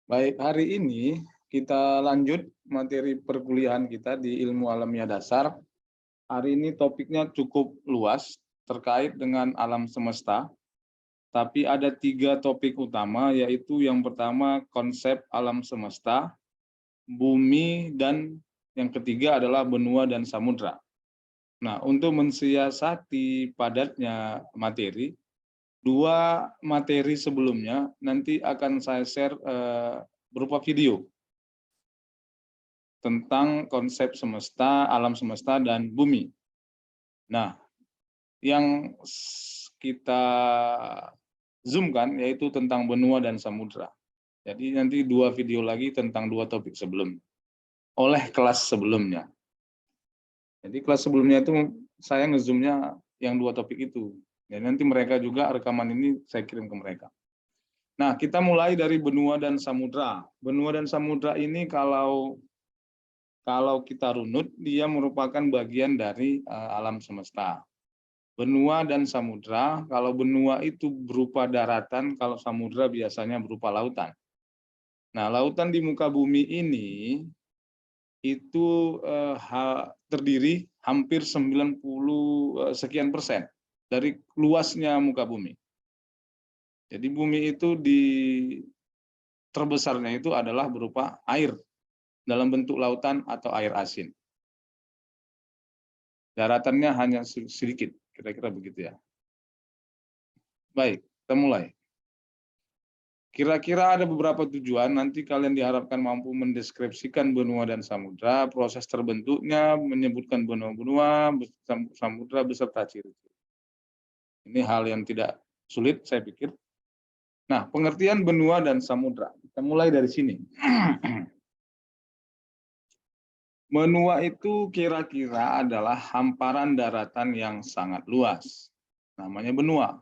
Baik, hari ini kita lanjut materi perkuliahan kita di ilmu alamiah dasar. Hari ini topiknya cukup luas terkait dengan alam semesta, tapi ada 3 topik utama, yaitu yang pertama konsep alam semesta, bumi, dan yang ketiga adalah benua dan samudra. Nah, untuk mensiasati padatnya materi, 2 materi sebelumnya nanti akan saya share berupa video tentang konsep semesta, alam semesta, dan bumi. Nah, yang kita zoomkan yaitu tentang benua dan samudra. Jadi nanti 2 video lagi tentang 2 topik sebelum oleh kelas sebelumnya. Jadi kelas sebelumnya itu saya ngezoomnya yang 2 topik itu. Dan nanti mereka juga rekaman ini saya kirim ke mereka. Nah, kita mulai dari benua dan samudra. Benua dan samudra ini kalau kita runut, dia merupakan bagian dari alam semesta. Benua dan samudra, kalau benua itu berupa daratan, kalau samudra biasanya berupa lautan. Nah, lautan di muka bumi ini itu terdiri hampir 90 sekian persen dari luasnya muka bumi. Jadi bumi itu terbesarnya itu adalah berupa air dalam bentuk lautan atau air asin. Daratannya hanya sedikit, kira-kira begitu ya. Baik, kita mulai. Kira-kira ada beberapa tujuan, nanti kalian diharapkan mampu mendeskripsikan benua dan samudra, proses terbentuknya, menyebutkan benua-benua, samudra beserta ciri-ciri. Ini hal yang tidak sulit, saya pikir. Nah, pengertian benua dan samudra. Kita mulai dari sini. Benua itu kira-kira adalah hamparan daratan yang sangat luas. Namanya benua.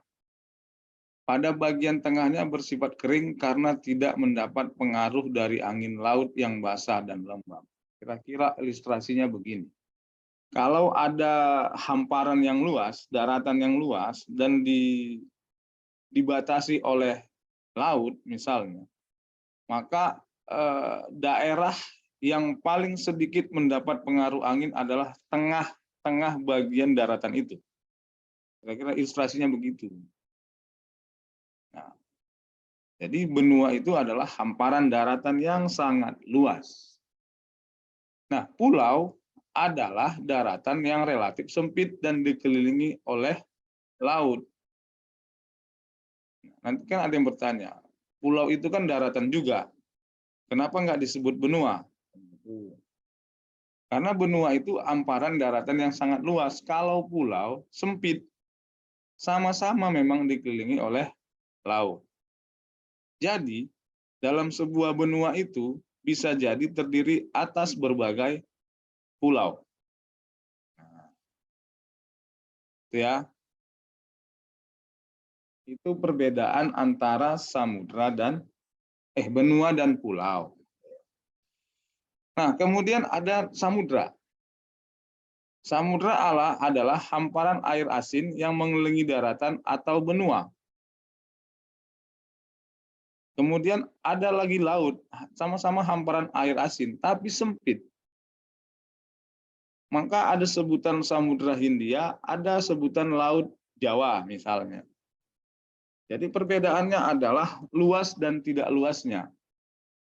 Pada bagian tengahnya bersifat kering karena tidak mendapat pengaruh dari angin laut yang basah dan lembab. Kira-kira ilustrasinya begini. Kalau ada hamparan yang luas, daratan yang luas, dan dibatasi oleh laut misalnya, maka daerah yang paling sedikit mendapat pengaruh angin adalah tengah-tengah bagian daratan itu. Kira-kira ilustrasinya begitu. Nah, jadi benua itu adalah hamparan daratan yang sangat luas. Nah, pulau adalah daratan yang relatif sempit dan dikelilingi oleh laut. Nanti kan ada yang bertanya, pulau itu kan daratan juga, kenapa nggak disebut benua? Karena benua itu hamparan daratan yang sangat luas. Kalau pulau sempit, sama-sama memang dikelilingi oleh laut. Jadi, dalam sebuah benua itu bisa jadi terdiri atas berbagai pulau. Itu ya. Itu perbedaan antara samudra dan benua dan pulau. Nah, kemudian ada samudra. Samudra adalah hamparan air asin yang mengelilingi daratan atau benua. Kemudian ada lagi laut, sama-sama hamparan air asin, tapi sempit. Maka ada sebutan Samudra Hindia, ada sebutan Laut Jawa misalnya. Jadi perbedaannya adalah luas dan tidak luasnya.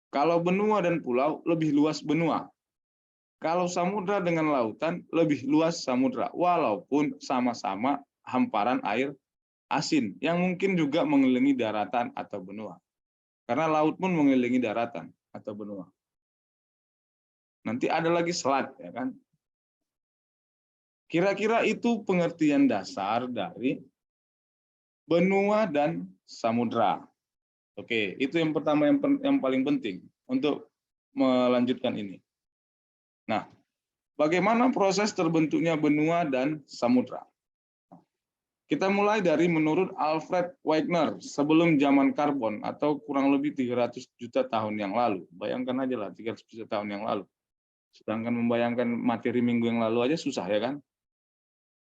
Kalau benua dan pulau, lebih luas benua. Kalau samudra dengan lautan, lebih luas samudra. Walaupun sama-sama hamparan air asin, yang mungkin juga mengelilingi daratan atau benua. Karena laut pun mengelilingi daratan atau benua. Nanti ada lagi selat, ya kan? Kira-kira itu pengertian dasar dari benua dan samudra. Oke, itu yang pertama yang paling penting untuk melanjutkan ini. Nah, bagaimana proses terbentuknya benua dan samudra? Kita mulai dari menurut Alfred Wegener sebelum zaman karbon atau kurang lebih 300 juta tahun yang lalu. Bayangkan aja lah 300 juta tahun yang lalu. Sedangkan membayangkan materi minggu yang lalu aja susah ya kan?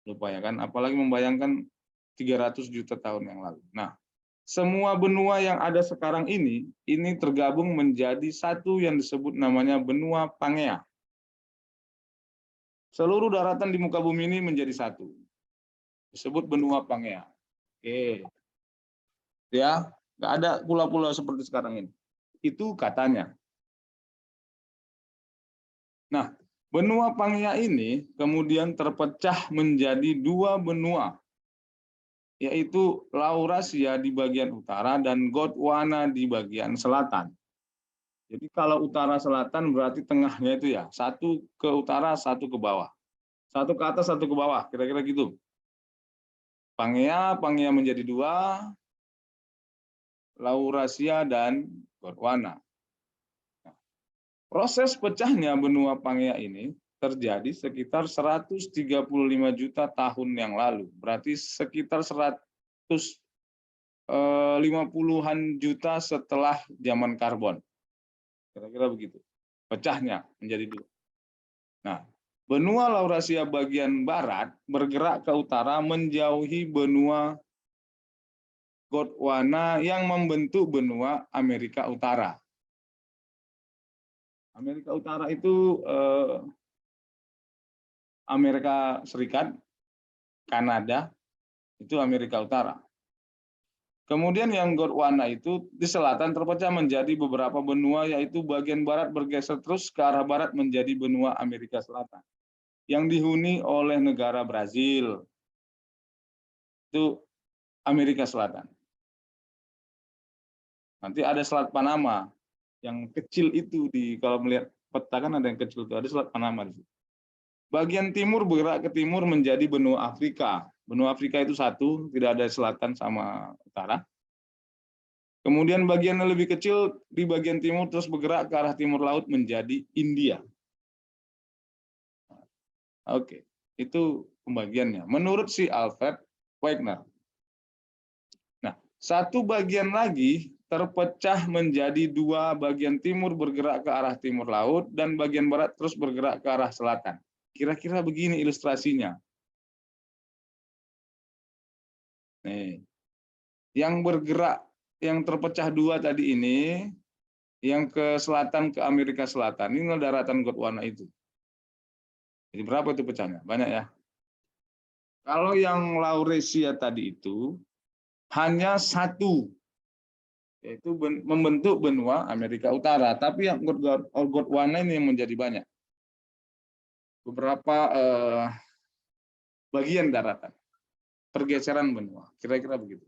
Lupa ya kan? Apalagi membayangkan 300 juta tahun yang lalu. Nah, semua benua yang ada sekarang ini tergabung menjadi satu yang disebut namanya benua Pangea. Seluruh daratan di muka bumi ini menjadi satu, disebut benua Pangea. Oke, ya, nggak ada pulau-pulau seperti sekarang ini. Itu katanya. Nah, benua Pangea ini kemudian terpecah menjadi dua benua, yaitu Laurasia di bagian utara dan Gondwana di bagian selatan. Jadi kalau utara selatan berarti tengahnya itu ya, satu ke utara, satu ke bawah. Satu ke atas, satu ke bawah, kira-kira gitu. Pangea menjadi dua, Laurasia dan Gondwana. Proses pecahnya benua Pangea ini terjadi sekitar 135 juta tahun yang lalu. Berarti sekitar 150-an juta setelah zaman karbon. Kira-kira begitu. Pecahnya menjadi dua. Nah, benua Laurasia bagian barat bergerak ke utara menjauhi benua Gondwana yang membentuk benua Amerika Utara. Amerika Utara itu Amerika Serikat, Kanada, itu Amerika Utara. Kemudian yang Gondwana itu di selatan terpecah menjadi beberapa benua, yaitu bagian barat bergeser terus ke arah barat menjadi benua Amerika Selatan, yang dihuni oleh negara Brazil, itu Amerika Selatan. Nanti ada Selat Panama, yang kecil itu kalau melihat peta kan ada yang kecil itu, ada Selat Panama di situ. Bagian timur bergerak ke timur menjadi benua Afrika. Benua Afrika itu satu, tidak ada selatan sama utara. Kemudian bagian yang lebih kecil di bagian timur terus bergerak ke arah timur laut menjadi India. Oke, itu pembagiannya. Menurut si Alfred Wegener. Nah, satu bagian lagi terpecah menjadi dua, bagian timur bergerak ke arah timur laut dan bagian barat terus bergerak ke arah selatan. Kira-kira begini ilustrasinya. Nih, yang bergerak, yang terpecah dua tadi ini, yang ke selatan ke Amerika Selatan, ini daratan Gondwana itu. Jadi berapa itu pecahnya? Banyak ya. Kalau yang Laurasia tadi itu hanya satu, yaitu membentuk benua Amerika Utara. Tapi yang Gondwana ini yang menjadi banyak. Beberapa bagian daratan, pergeseran benua, kira-kira begitu.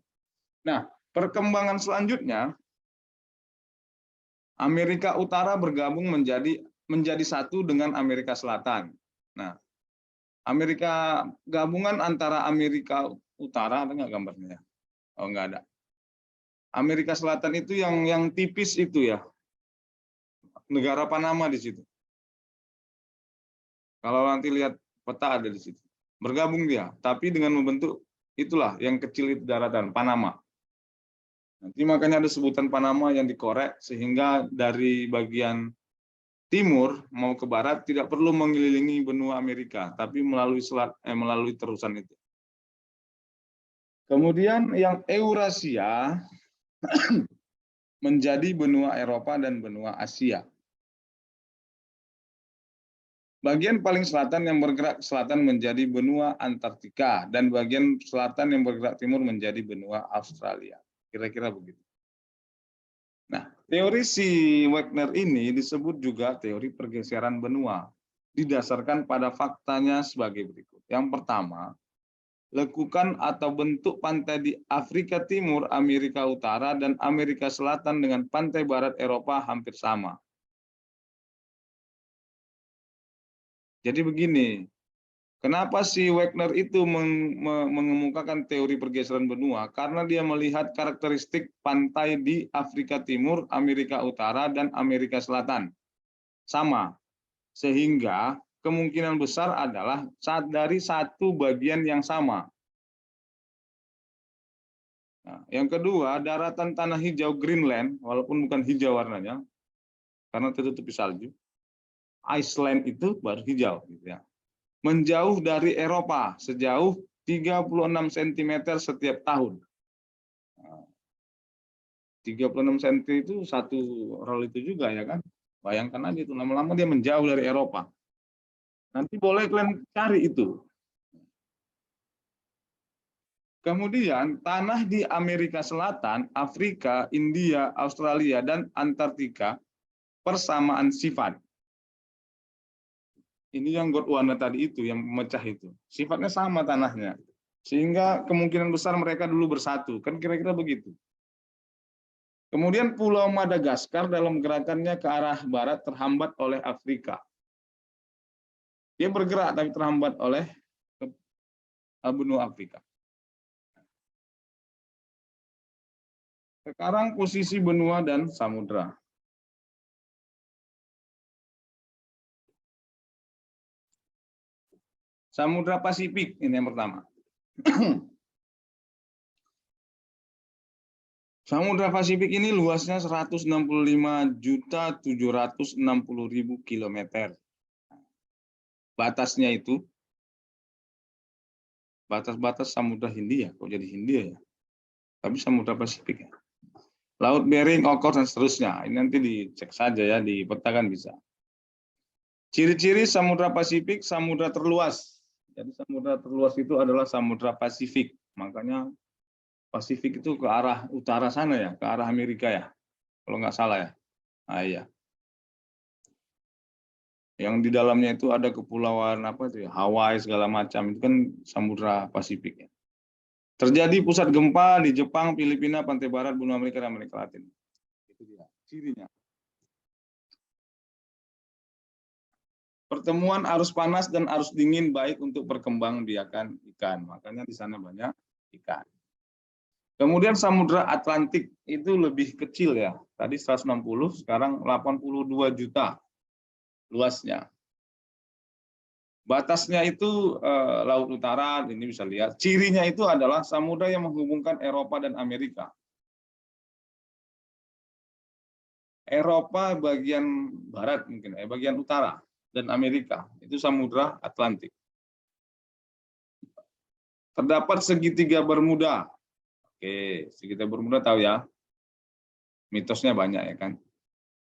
Nah, perkembangan selanjutnya, Amerika Utara bergabung menjadi satu dengan Amerika Selatan. Nah, gabungan antara Amerika Utara, ada nggak gambarnya? Oh, nggak ada. Amerika Selatan itu yang tipis itu ya, negara Panama di situ. Kalau nanti lihat peta ada di situ. Bergabung dia, tapi dengan membentuk itulah yang kecil itu daratan Panama. Nanti makanya ada sebutan Panama yang dikorek sehingga dari bagian timur mau ke barat tidak perlu mengelilingi benua Amerika, tapi melalui terusan itu. Kemudian yang Eurasia menjadi benua Eropa dan benua Asia. Bagian paling selatan yang bergerak ke selatan menjadi benua Antartika dan bagian selatan yang bergerak timur menjadi benua Australia. Kira-kira begitu. Nah, teori si Wegener ini disebut juga teori pergeseran benua, didasarkan pada faktanya sebagai berikut. Yang pertama, lekukan atau bentuk pantai di Afrika Timur, Amerika Utara, dan Amerika Selatan dengan pantai barat Eropa hampir sama. Jadi begini, kenapa si Wegener itu mengemukakan teori pergeseran benua? Karena dia melihat karakteristik pantai di Afrika Timur, Amerika Utara, dan Amerika Selatan sama. Sehingga kemungkinan besar adalah dari satu bagian yang sama. Nah, yang kedua, daratan tanah hijau Greenland, walaupun bukan hijau warnanya, karena tertutupi salju, Iceland itu baru hijau. Gitu ya. Menjauh dari Eropa sejauh 36 cm setiap tahun. 36 cm itu satu rel itu juga ya kan. Bayangkan aja itu lama-lama dia menjauh dari Eropa. Nanti boleh kalian cari itu. Kemudian tanah di Amerika Selatan, Afrika, India, Australia, dan Antartika persamaan sifat. Ini yang Gondwana tadi itu, yang memecah itu. Sifatnya sama tanahnya. Sehingga kemungkinan besar mereka dulu bersatu. Kan kira-kira begitu. Kemudian Pulau Madagaskar dalam gerakannya ke arah barat terhambat oleh Afrika. Dia bergerak tapi terhambat oleh benua Afrika. Sekarang posisi benua dan samudra. Samudra Pasifik ini yang pertama. Samudra Pasifik ini luasnya 165.760.000 kilometer. Batasnya itu batas-batas Samudra Hindia, kok jadi Hindia ya? Tapi Samudra Pasifik ya. Laut Bering, Okhotsk, dan seterusnya. Ini nanti dicek saja ya, dipetakan bisa. Ciri-ciri Samudra Pasifik, samudra terluas. Jadi samudra terluas itu adalah Samudra Pasifik. Makanya Pasifik itu ke arah utara sana ya, ke arah Amerika ya. Kalau nggak salah ya. Nah, iya. Yang di dalamnya itu ada kepulauan apa itu ya, Hawaii segala macam, itu kan Samudra Pasifik ya. Terjadi pusat gempa di Jepang, Filipina, pantai barat, benua Amerika, dan Amerika Latin. Itu dia cirinya. Pertemuan arus panas dan arus dingin baik untuk perkembangbiakan ikan. Makanya di sana banyak ikan. Kemudian Samudra Atlantik itu lebih kecil ya. Tadi 160, sekarang 82 juta luasnya. Batasnya itu Laut Utara, ini bisa lihat. Cirinya itu adalah samudra yang menghubungkan Eropa dan Amerika. Eropa bagian barat mungkin, bagian utara, dan Amerika, itu Samudra Atlantik. Terdapat segitiga Bermuda. Oke, segitiga Bermuda tahu ya. Mitosnya banyak ya kan.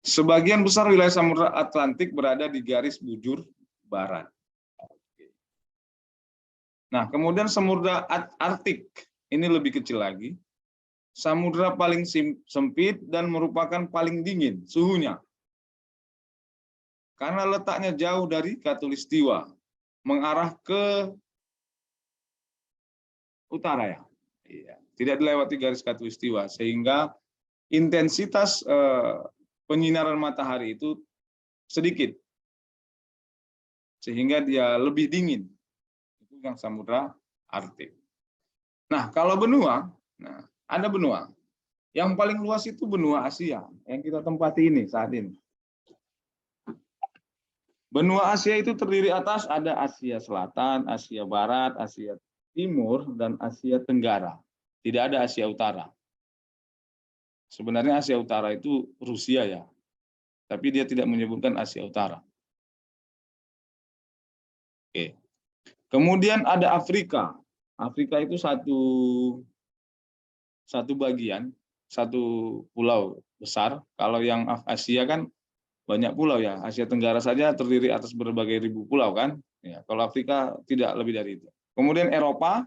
Sebagian besar wilayah Samudra Atlantik berada di garis bujur barat. Nah, kemudian Samudra Arktik, ini lebih kecil lagi. Samudra paling sempit dan merupakan paling dingin suhunya. Karena letaknya jauh dari Khatulistiwa, mengarah ke utara ya. Iya, tidak dilewati garis Khatulistiwa, sehingga intensitas penyinaran matahari itu sedikit. Sehingga dia lebih dingin. Yang Samudra Arktik. Nah, kalau benua, nah, ada benua. Yang paling luas itu benua Asia, yang kita tempati ini saat ini. Benua Asia itu terdiri atas ada Asia Selatan, Asia Barat, Asia Timur, dan Asia Tenggara. Tidak ada Asia Utara. Sebenarnya Asia Utara itu Rusia ya, tapi dia tidak menyebutkan Asia Utara. Oke. Kemudian ada Afrika. Afrika itu satu bagian, satu pulau besar. Kalau yang Asia kan banyak pulau ya. Asia Tenggara saja terdiri atas berbagai ribu pulau kan. Ya, kalau Afrika tidak lebih dari itu. Kemudian Eropa,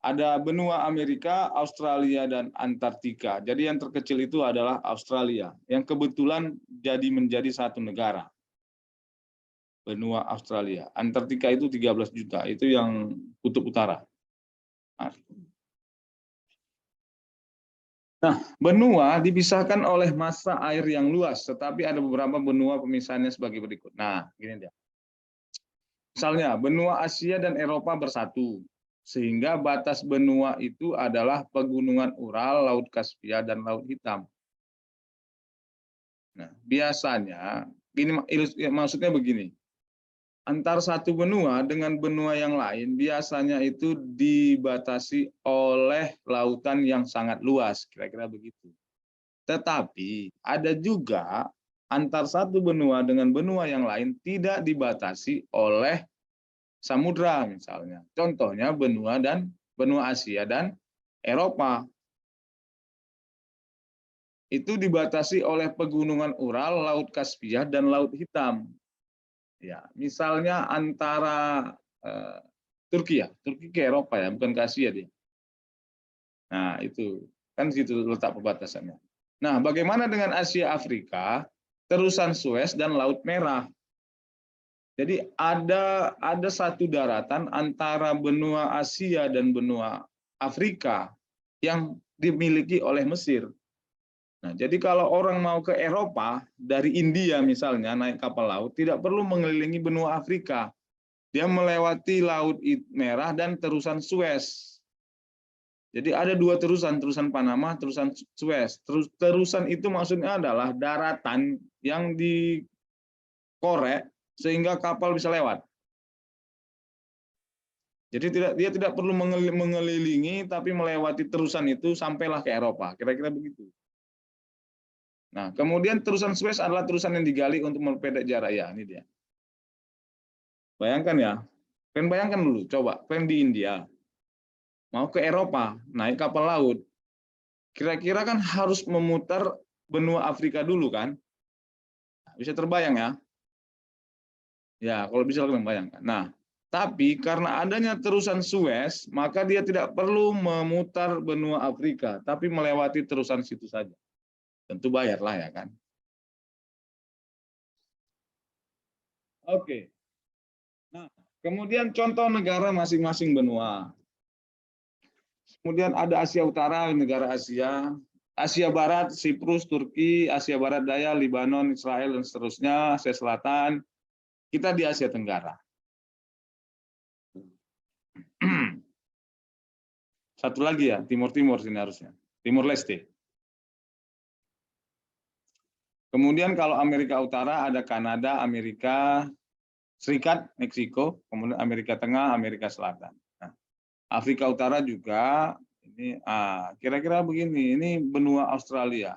ada benua Amerika, Australia, dan Antartika. Jadi yang terkecil itu adalah Australia, yang kebetulan menjadi satu negara. Benua Australia. Antartika itu 13 juta, itu yang kutub utara. Nah, benua dipisahkan oleh massa air yang luas, tetapi ada beberapa benua pemisahannya sebagai berikut. Nah, gini dia. Misalnya, benua Asia dan Eropa bersatu, sehingga batas benua itu adalah pegunungan Ural, Laut Kaspia, dan Laut Hitam. Nah, biasanya, maksudnya begini, antar satu benua dengan benua yang lain biasanya itu dibatasi oleh lautan yang sangat luas, kira-kira begitu. Tetapi ada juga antar satu benua dengan benua yang lain tidak dibatasi oleh samudra misalnya. Contohnya benua Asia dan Eropa. itu dibatasi oleh pegunungan Ural, Laut Kaspia, dan Laut Hitam. Ya, misalnya antara Turki ya, Turki ke Eropa ya, bukan ke Asia dia. Nah, itu kan situ letak perbatasannya. Nah, bagaimana dengan Asia Afrika, terusan Suez dan Laut Merah? Jadi ada satu daratan antara benua Asia dan benua Afrika yang dimiliki oleh Mesir. Nah, jadi kalau orang mau ke Eropa dari India misalnya naik kapal laut tidak perlu mengelilingi benua Afrika. Dia melewati Laut Merah dan terusan Suez. Jadi ada dua terusan, terusan Panama, terusan Suez. Terusan itu maksudnya adalah daratan yang dikorek sehingga kapal bisa lewat. Jadi dia tidak perlu mengelilingi, tapi melewati terusan itu sampailah ke Eropa. Kira-kira begitu. Nah, kemudian terusan Suez adalah terusan yang digali untuk memperpendek jarak. Ya, ini dia. Bayangkan ya, kalian bayangkan dulu, coba kalian di India, mau ke Eropa, naik kapal laut, kira-kira kan harus memutar benua Afrika dulu kan? Bisa terbayang ya? Ya, kalau bisa kalian bayangkan. Nah, tapi karena adanya terusan Suez, maka dia tidak perlu memutar benua Afrika, tapi melewati terusan situ saja. Tentu bayarlah ya kan? Oke. Nah, kemudian contoh negara masing-masing benua. Kemudian ada Asia Utara, negara Asia. Asia Barat, Siprus, Turki, Asia Barat Daya, Libanon, Israel, dan seterusnya. Asia Selatan, kita di Asia Tenggara. Satu lagi ya, Timur-Timur sini harusnya. Timur Leste. Kemudian kalau Amerika Utara ada Kanada, Amerika Serikat, Meksiko, kemudian Amerika Tengah, Amerika Selatan. Nah, Afrika Utara juga ini kira-kira begini, ini benua Australia.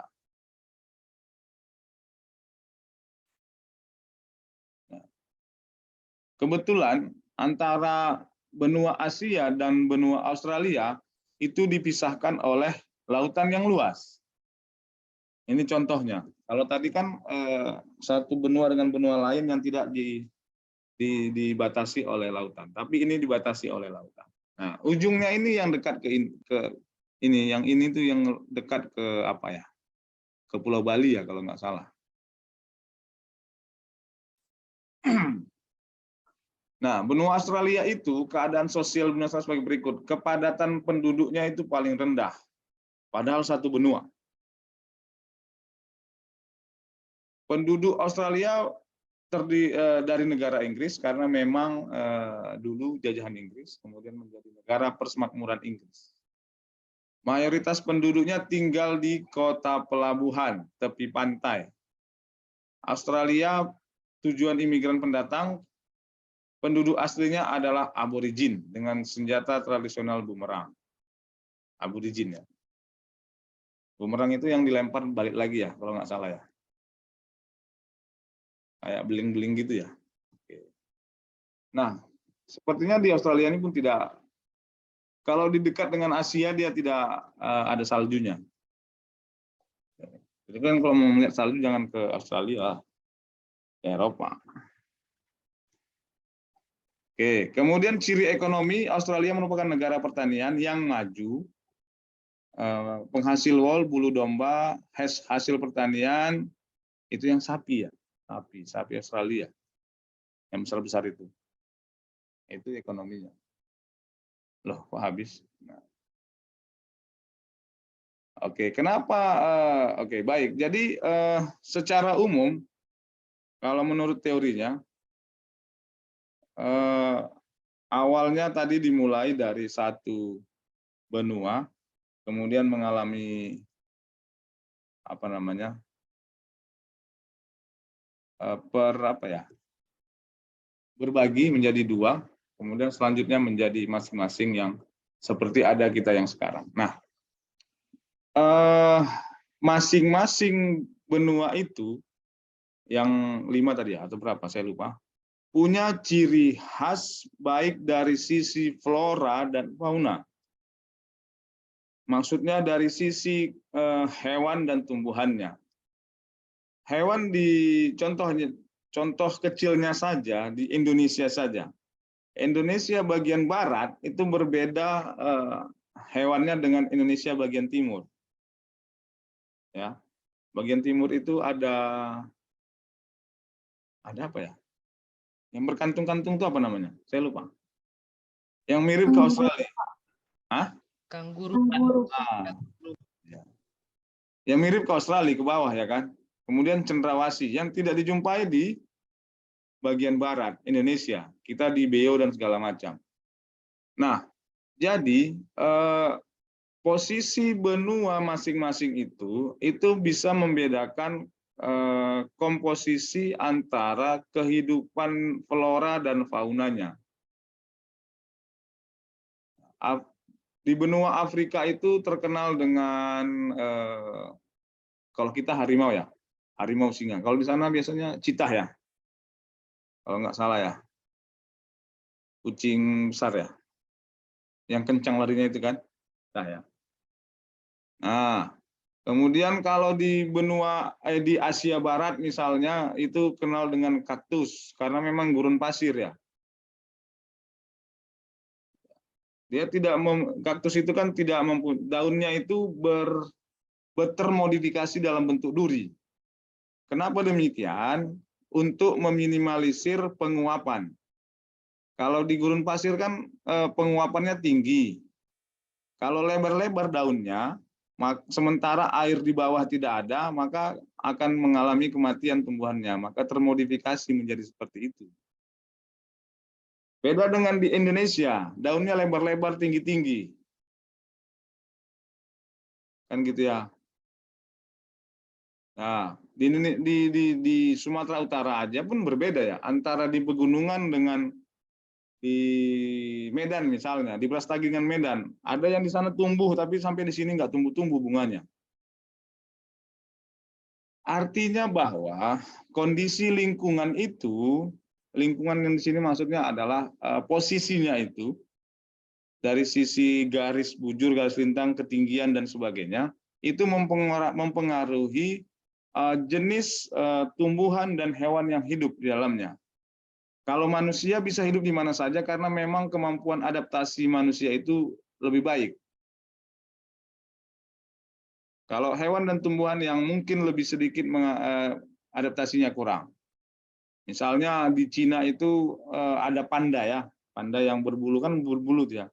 Nah, kebetulan antara benua Asia dan benua Australia itu dipisahkan oleh lautan yang luas. Ini contohnya. Kalau tadi kan satu benua dengan benua lain yang tidak dibatasi oleh lautan, tapi ini dibatasi oleh lautan. Nah, ujungnya ini yang dekat ke ini, yang ini tuh yang dekat ke apa ya? Ke Pulau Bali ya kalau nggak salah. Nah, benua Australia itu keadaan sosial benua sebagai berikut. Kepadatan penduduknya itu paling rendah, padahal satu benua. Penduduk Australia terdiri dari negara Inggris karena memang dulu jajahan Inggris, kemudian menjadi negara persemakmuran Inggris. Mayoritas penduduknya tinggal di kota pelabuhan, tepi pantai. Australia tujuan imigran pendatang, penduduk aslinya adalah aborigin dengan senjata tradisional bumerang. Aborigin ya. Bumerang itu yang dilempar balik lagi ya, kalau nggak salah ya. Kayak beling-beling gitu ya. Nah, sepertinya di Australia ini pun tidak, kalau di dekat dengan Asia dia tidak ada saljunya. Jadi kan kalau mau melihat salju jangan ke Australia, ke Eropa. Oke, kemudian ciri ekonomi, Australia merupakan negara pertanian yang maju, penghasil wol, bulu domba, hasil pertanian itu yang sapi ya, sapi Australia yang besar-besar itu ekonominya. Loh, kok habis? Nah. Oke, kenapa? Oke, baik. Jadi secara umum, kalau menurut teorinya, awalnya tadi dimulai dari satu benua, kemudian mengalami apa namanya berbagi menjadi dua, kemudian selanjutnya menjadi masing-masing yang seperti ada kita yang sekarang. Nah, masing-masing benua itu yang 5 tadi ya, atau berapa saya lupa, punya ciri khas baik dari sisi flora dan fauna. Maksudnya dari sisi hewan dan tumbuhannya. Hewan di contoh kecilnya saja di Indonesia saja. Indonesia bagian barat itu berbeda hewannya dengan Indonesia bagian timur. Ya, bagian timur itu ada apa ya? Yang berkantung-kantung itu apa namanya? Saya lupa. Yang mirip ke Australia. Hah? Kanguru. Ah, ya. Yang mirip ke Australia ke bawah ya kan. Kemudian cendrawasih yang tidak dijumpai di bagian barat Indonesia. Kita di Beo dan segala macam. Nah, jadi posisi benua masing-masing itu bisa membedakan komposisi antara kehidupan flora dan faunanya. Di benua Afrika itu terkenal dengan kalau kita harimau ya, harimau singa. Kalau di sana biasanya citah ya, kalau nggak salah ya, kucing besar ya, yang kencang larinya itu kan, citah ya. Nah, kemudian kalau di di Asia Barat misalnya itu kenal dengan kaktus karena memang gurun pasir ya. Dia tidak kaktus itu kan tidak daunnya itu termodifikasi dalam bentuk duri. Kenapa demikian? Untuk meminimalisir penguapan. Kalau di gurun pasir kan penguapannya tinggi. Kalau lebar-lebar daunnya, sementara air di bawah tidak ada, maka akan mengalami kematian tumbuhannya. Maka termodifikasi menjadi seperti itu. Beda dengan di Indonesia, daunnya lebar-lebar, tinggi-tinggi. Kan gitu ya. Nah, di Sumatera Utara aja pun berbeda ya, antara di pegunungan dengan di Medan misalnya, di Brastagi dengan Medan. Ada yang di sana tumbuh, tapi sampai di sini nggak tumbuh-tumbuh bunganya. Artinya bahwa kondisi lingkungan itu, lingkungan yang di sini maksudnya adalah posisinya itu, dari sisi garis bujur, garis lintang, ketinggian, dan sebagainya, itu mempengaruhi jenis tumbuhan dan hewan yang hidup di dalamnya. Kalau manusia bisa hidup di mana saja karena memang kemampuan adaptasi manusia itu lebih baik. Kalau hewan dan tumbuhan yang mungkin lebih sedikit adaptasinya kurang. Misalnya di Cina itu ada panda ya, panda yang berbulu kan berbulu ya.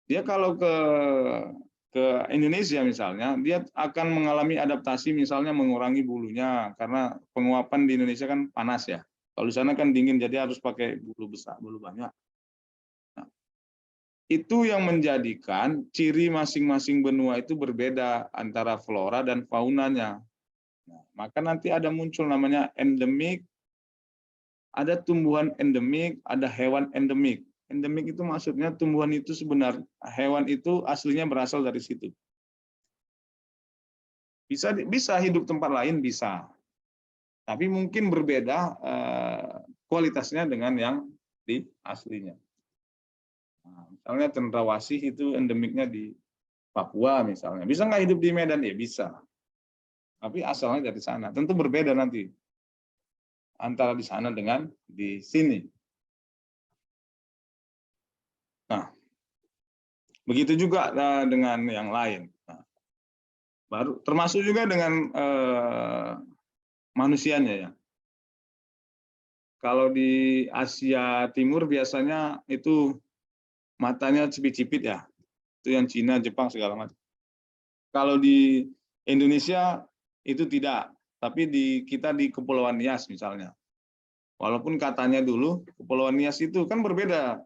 Dia kalau ke Indonesia misalnya, dia akan mengalami adaptasi misalnya mengurangi bulunya karena penguapan di Indonesia kan panas ya. Kalau di sana kan dingin jadi harus pakai bulu besar, bulu banyak. Nah, itu yang menjadikan ciri masing-masing benua itu berbeda antara flora dan faunanya. Nah, maka nanti ada muncul namanya endemik, ada tumbuhan endemik, ada hewan endemik. Endemik itu maksudnya tumbuhan itu sebenarnya, hewan itu aslinya berasal dari situ. Bisa hidup tempat lain, bisa. Tapi mungkin berbeda kualitasnya dengan yang di aslinya. Nah, misalnya cendrawasih itu endemiknya di Papua misalnya. Bisa nggak hidup di Medan? Ya bisa. Tapi asalnya dari sana. Tentu berbeda nanti antara di sana dengan di sini. Nah, begitu juga dengan yang lain. Nah, baru termasuk juga dengan manusianya ya. Kalau di Asia Timur biasanya itu matanya cipit-cipit ya. Itu yang Cina, Jepang segala macam. Kalau di Indonesia itu tidak, tapi kita di Kepulauan Nias misalnya. Walaupun katanya dulu Kepulauan Nias itu kan berbeda,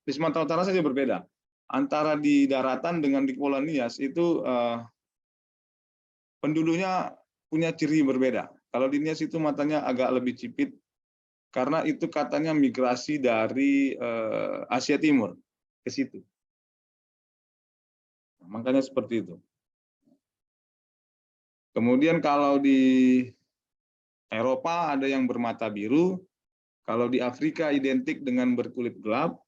di Sumatera Utara saja berbeda. Antara di daratan dengan di Kepulauan Nias itu penduduknya punya ciri berbeda. Kalau di Nias itu matanya agak lebih cipit, karena itu katanya migrasi dari Asia Timur ke situ. Makanya seperti itu. Kemudian kalau di Eropa ada yang bermata biru, kalau di Afrika identik dengan berkulit gelap,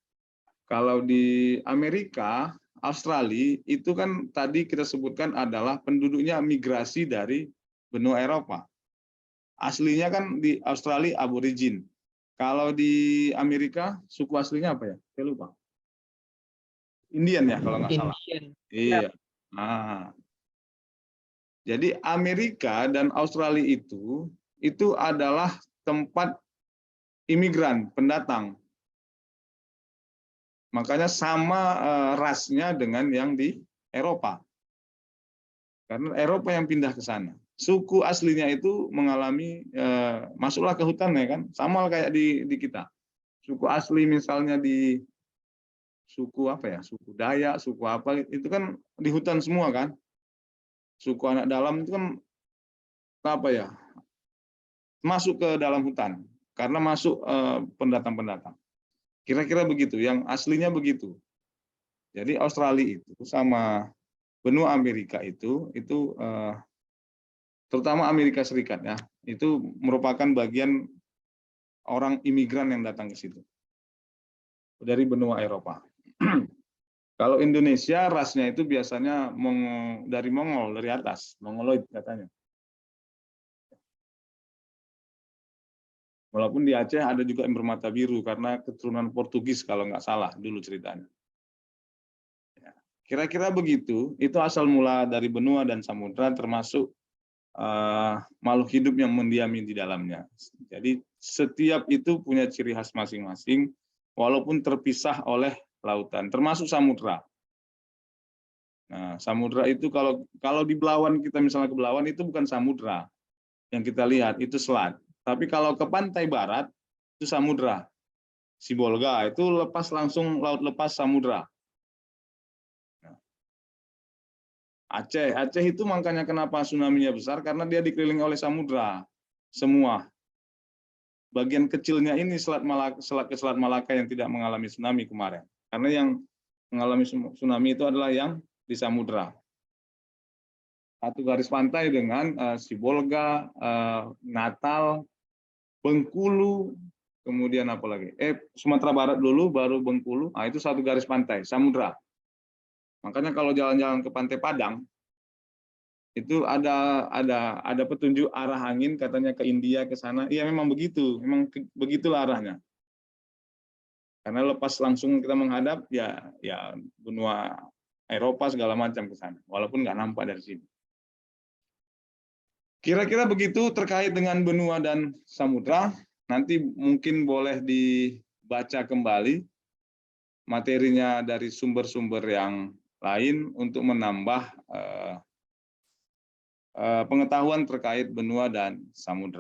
kalau di Amerika Australia itu kan tadi kita sebutkan adalah penduduknya migrasi dari benua Eropa. Aslinya kan di Australia aborigin. Kalau di Amerika suku aslinya apa ya? Saya lupa. Indian ya kalau nggak salah. Indian. Iya. Nah, jadi Amerika dan Australia itu adalah tempat imigran, pendatang. Makanya sama rasnya dengan yang di Eropa. Karena Eropa yang pindah ke sana. Suku aslinya itu mengalami masuklah ke hutan ya kan, sama kayak di kita. Suku asli misalnya di suku apa ya, suku Dayak, suku apa itu kan di hutan semua kan. Suku anak dalam itu kan apa ya, masuk ke dalam hutan karena masuk pendatang-pendatang. Kira-kira begitu, yang aslinya begitu. Jadi Australia itu sama benua Amerika itu terutama Amerika Serikat ya, itu merupakan bagian orang imigran yang datang ke situ dari benua Eropa. Kalau Indonesia rasnya itu biasanya dari Mongol, dari atas, Mongoloid katanya. Walaupun di Aceh ada juga yang bermata biru karena keturunan Portugis kalau nggak salah dulu ceritanya. Kira-kira begitu, itu asal mula dari benua dan samudra termasuk makhluk hidup yang mendiami di dalamnya. Jadi setiap itu punya ciri khas masing-masing, walaupun terpisah oleh lautan, termasuk samudra. Nah, samudra itu kalau di Belawan kita misalnya ke Belawan itu bukan samudra yang kita lihat, itu selat. Tapi kalau ke pantai barat itu samudra. Sibolga itu lepas langsung laut lepas samudra. Aceh itu makanya kenapa tsunami-nya besar karena dia dikelilingi oleh samudra semua. Bagian kecilnya ini Selat Malaka yang tidak mengalami tsunami kemarin. Karena yang mengalami tsunami itu adalah yang di samudra. Satu garis pantai dengan Sibolga, Natal, Bengkulu, kemudian apa lagi? Sumatera Barat dulu, baru Bengkulu. Nah, itu satu garis pantai, samudra. Makanya kalau jalan-jalan ke Pantai Padang, itu ada petunjuk arah angin katanya ke India ke sana. Iya memang begitu, memang begitulah arahnya. Karena lepas langsung kita menghadap ya benua Eropa segala macam ke sana, walaupun nggak nampak dari sini. Kira-kira begitu terkait dengan benua dan samudra. Nanti mungkin boleh dibaca kembali materinya dari sumber-sumber yang lain untuk menambah pengetahuan terkait benua dan samudra.